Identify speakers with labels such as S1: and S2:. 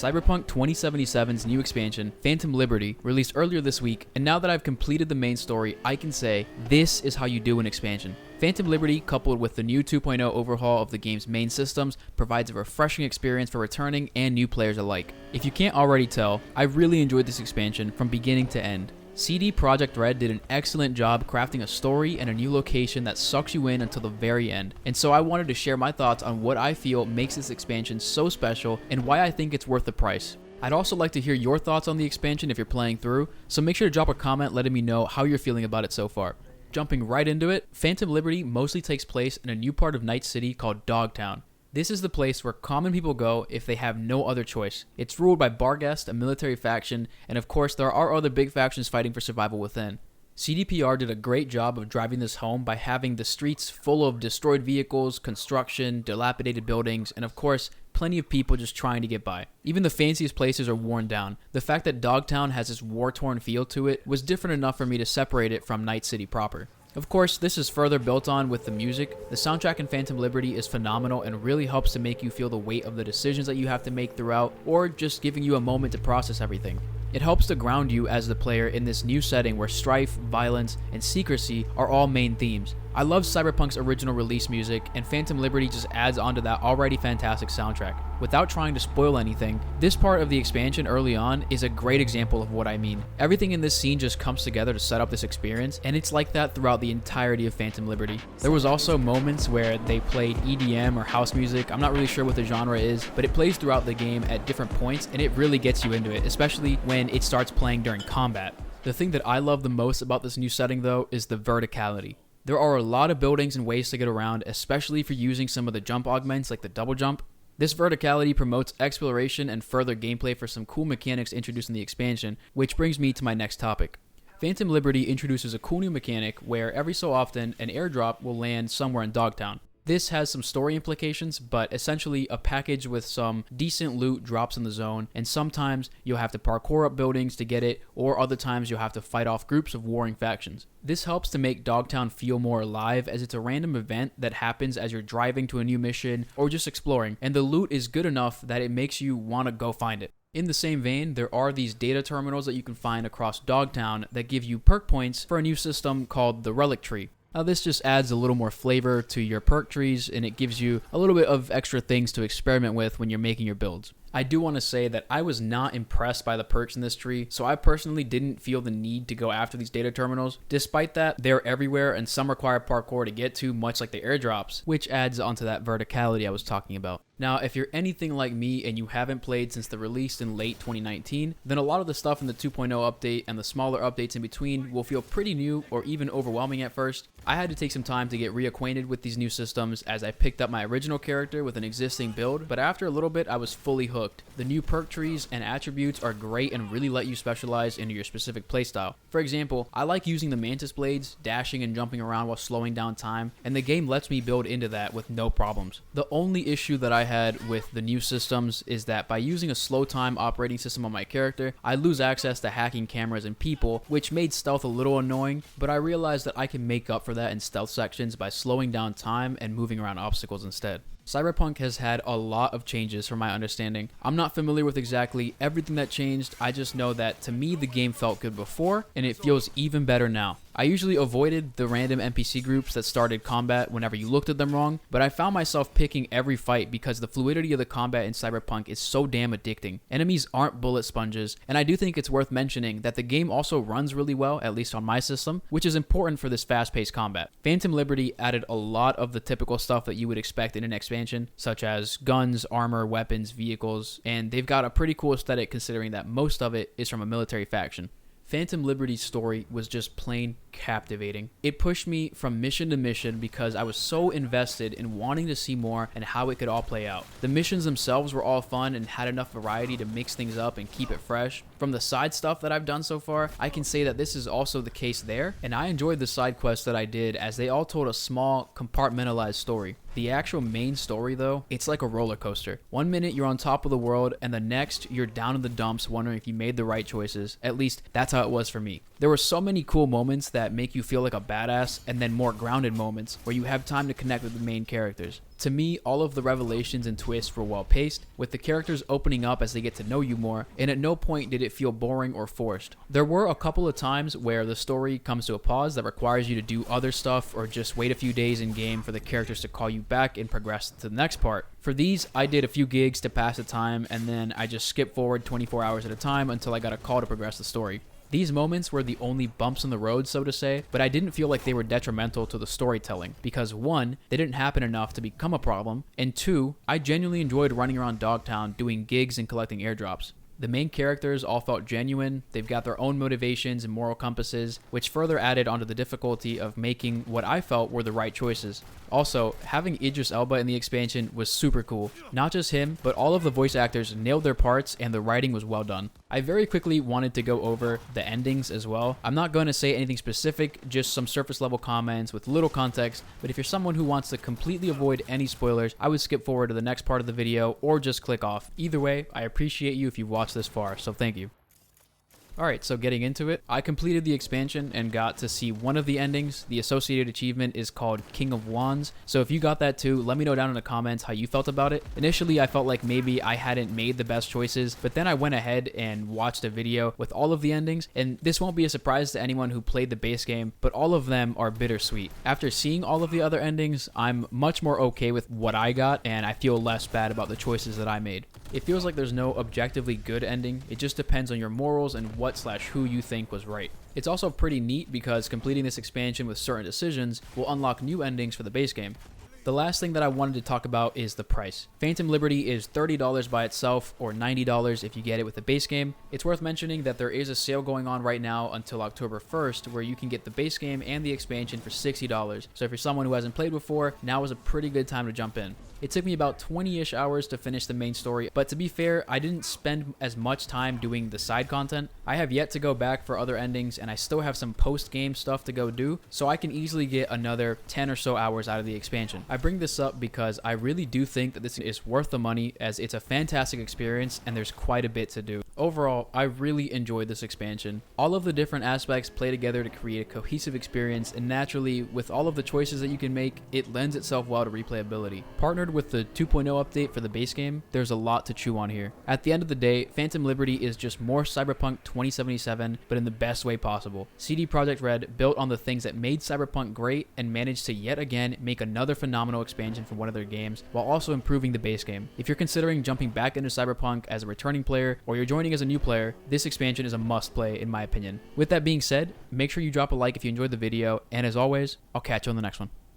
S1: Cyberpunk 2077's new expansion, Phantom Liberty, released earlier this week, and now that I've completed the main story, I can say, this is how you do an expansion. Phantom Liberty, coupled with the new 2.0 overhaul of the game's main systems, provides a refreshing experience for returning and new players alike. If you can't already tell, I really enjoyed this expansion from beginning to end. CD Projekt Red did an excellent job crafting a story and a new location that sucks you in until the very end, and so I wanted to share my thoughts on what I feel makes this expansion so special and why I think it's worth the price. I'd also like to hear your thoughts on the expansion if you're playing through, so make sure to drop a comment letting me know how you're feeling about it so far. Jumping right into it, Phantom Liberty mostly takes place in a new part of Night City called Dogtown. This is the place where common people go if they have no other choice. It's ruled by Barghest, a military faction, and of course there are other big factions fighting for survival within. CDPR did a great job of driving this home by having the streets full of destroyed vehicles, construction, dilapidated buildings, and of course, plenty of people just trying to get by. Even the fanciest places are worn down. The fact that Dogtown has this war-torn feel to it was different enough for me to separate it from Night City proper. Of course, this is further built on with the music. The soundtrack in Phantom Liberty is phenomenal and really helps to make you feel the weight of the decisions that you have to make throughout, or just giving you a moment to process everything. It helps to ground you as the player in this new setting where strife, violence, and secrecy are all main themes. I love Cyberpunk's original release music, and Phantom Liberty just adds onto that already fantastic soundtrack. Without trying to spoil anything, this part of the expansion early on is a great example of what I mean. Everything in this scene just comes together to set up this experience, and it's like that throughout the entirety of Phantom Liberty. There was also moments where they played EDM or house music. I'm not really sure what the genre is, but it plays throughout the game at different points, and it really gets you into it, especially when it starts playing during combat. The thing that I love the most about this new setting though is the verticality. There are a lot of buildings and ways to get around, especially if you're using some of the jump augments like the double jump. This verticality promotes exploration and further gameplay for some cool mechanics introduced in the expansion, which brings me to my next topic. Phantom Liberty introduces a cool new mechanic where every so often an airdrop will land somewhere in Dogtown. This has some story implications, but essentially a package with some decent loot drops in the zone, and sometimes you'll have to parkour up buildings to get it, or other times you'll have to fight off groups of warring factions. This helps to make Dogtown feel more alive, as it's a random event that happens as you're driving to a new mission or just exploring, and the loot is good enough that it makes you want to go find it. In the same vein, there are these data terminals that you can find across Dogtown that give you perk points for a new system called the Relic Tree. Now this just adds a little more flavor to your perk trees, and it gives you a little bit of extra things to experiment with when you're making your builds. I do want to say that I was not impressed by the perks in this tree, so I personally didn't feel the need to go after these data terminals. Despite that, they're everywhere and some require parkour to get to, much like the airdrops, which adds onto that verticality I was talking about. Now, if you're anything like me and you haven't played since the release in late 2019, then a lot of the stuff in the 2.0 update and the smaller updates in between will feel pretty new or even overwhelming at first. I had to take some time to get reacquainted with these new systems as I picked up my original character with an existing build, but after a little bit I was fully hooked. The new perk trees and attributes are great and really let you specialize into your specific playstyle. For example, I like using the mantis blades, dashing and jumping around while slowing down time, and the game lets me build into that with no problems. The only issue that I had with the new systems is that by using a slow time operating system on my character, I lose access to hacking cameras and people, which made stealth a little annoying, but I realized that I can make up for that in stealth sections by slowing down time and moving around obstacles instead. Cyberpunk has had a lot of changes from my understanding. I'm not familiar with exactly everything that changed, I just know that to me the game felt good before, and it feels even better now. I usually avoided the random NPC groups that started combat whenever you looked at them wrong, but I found myself picking every fight because the fluidity of the combat in Cyberpunk is so damn addicting. Enemies aren't bullet sponges, and I do think it's worth mentioning that the game also runs really well, at least on my system, which is important for this fast-paced combat. Phantom Liberty added a lot of the typical stuff that you would expect in an expansion, such as guns, armor, weapons, vehicles, and they've got a pretty cool aesthetic considering that most of it is from a military faction. Phantom Liberty's story was just plain captivating. It pushed me from mission to mission because I was so invested in wanting to see more and how it could all play out. The missions themselves were all fun and had enough variety to mix things up and keep it fresh. From the side stuff that I've done so far, I can say that this is also the case there, and I enjoyed the side quests that I did as they all told a small, compartmentalized story. The actual main story though, it's like a roller coaster. One minute you're on top of the world, and the next you're down in the dumps wondering if you made the right choices. At least that's how it was for me. There were so many cool moments that make you feel like a badass, and then more grounded moments where you have time to connect with the main characters. To me, all of the revelations and twists were well paced, with the characters opening up as they get to know you more, and at no point did it feel boring or forced. There were a couple of times where the story comes to a pause that requires you to do other stuff or just wait a few days in game for the characters to call you back and progress to the next part. For these, I did a few gigs to pass the time, and then I just skipped forward 24 hours at a time until I got a call to progress the story. These moments were the only bumps in the road, so to say, but I didn't feel like they were detrimental to the storytelling, because 1, they didn't happen enough to become a problem, and 2, I genuinely enjoyed running around Dogtown doing gigs and collecting airdrops. The main characters all felt genuine, they've got their own motivations and moral compasses, which further added onto the difficulty of making what I felt were the right choices. Also, having Idris Elba in the expansion was super cool. Not just him, but all of the voice actors nailed their parts and the writing was well done. I very quickly wanted to go over the endings as well. I'm not going to say anything specific, just some surface level comments with little context, but if you're someone who wants to completely avoid any spoilers, I would skip forward to the next part of the video or just click off. Either way, I appreciate you if you've watched this far, so thank you. Alright, so getting into it, I completed the expansion and got to see one of the endings. The associated achievement is called King of Wands, so if you got that too, let me know down in the comments how you felt about it. Initially, I felt like maybe I hadn't made the best choices, but then I went ahead and watched a video with all of the endings, and this won't be a surprise to anyone who played the base game, but all of them are bittersweet. After seeing all of the other endings, I'm much more okay with what I got, and I feel less bad about the choices that I made. It feels like there's no objectively good ending, it just depends on your morals and what/who you think was right. It's also pretty neat because completing this expansion with certain decisions will unlock new endings for the base game. The last thing that I wanted to talk about is the price. Phantom Liberty is $30 by itself or $90 if you get it with the base game. It's worth mentioning that there is a sale going on right now until October 1st where you can get the base game and the expansion for $60. So if you're someone who hasn't played before, now is a pretty good time to jump in. It took me about 20-ish hours to finish the main story, but to be fair, I didn't spend as much time doing the side content. I have yet to go back for other endings, and I still have some post-game stuff to go do, so I can easily get another 10 or so hours out of the expansion. I bring this up because I really do think that this is worth the money, as it's a fantastic experience, and there's quite a bit to do. Overall, I really enjoyed this expansion. All of the different aspects play together to create a cohesive experience, and naturally, with all of the choices that you can make, it lends itself well to replayability. Partnered with the 2.0 update for the base game, there's a lot to chew on here. At the end of the day, Phantom Liberty is just more Cyberpunk 2077, but in the best way possible. CD Projekt Red built on the things that made Cyberpunk great and managed to yet again make another phenomenal expansion for one of their games, while also improving the base game. If you're considering jumping back into Cyberpunk as a returning player, or you're joining as a new player, this expansion is a must play in my opinion. With that being said, make sure you drop a like if you enjoyed the video, and as always, I'll catch you on the next one.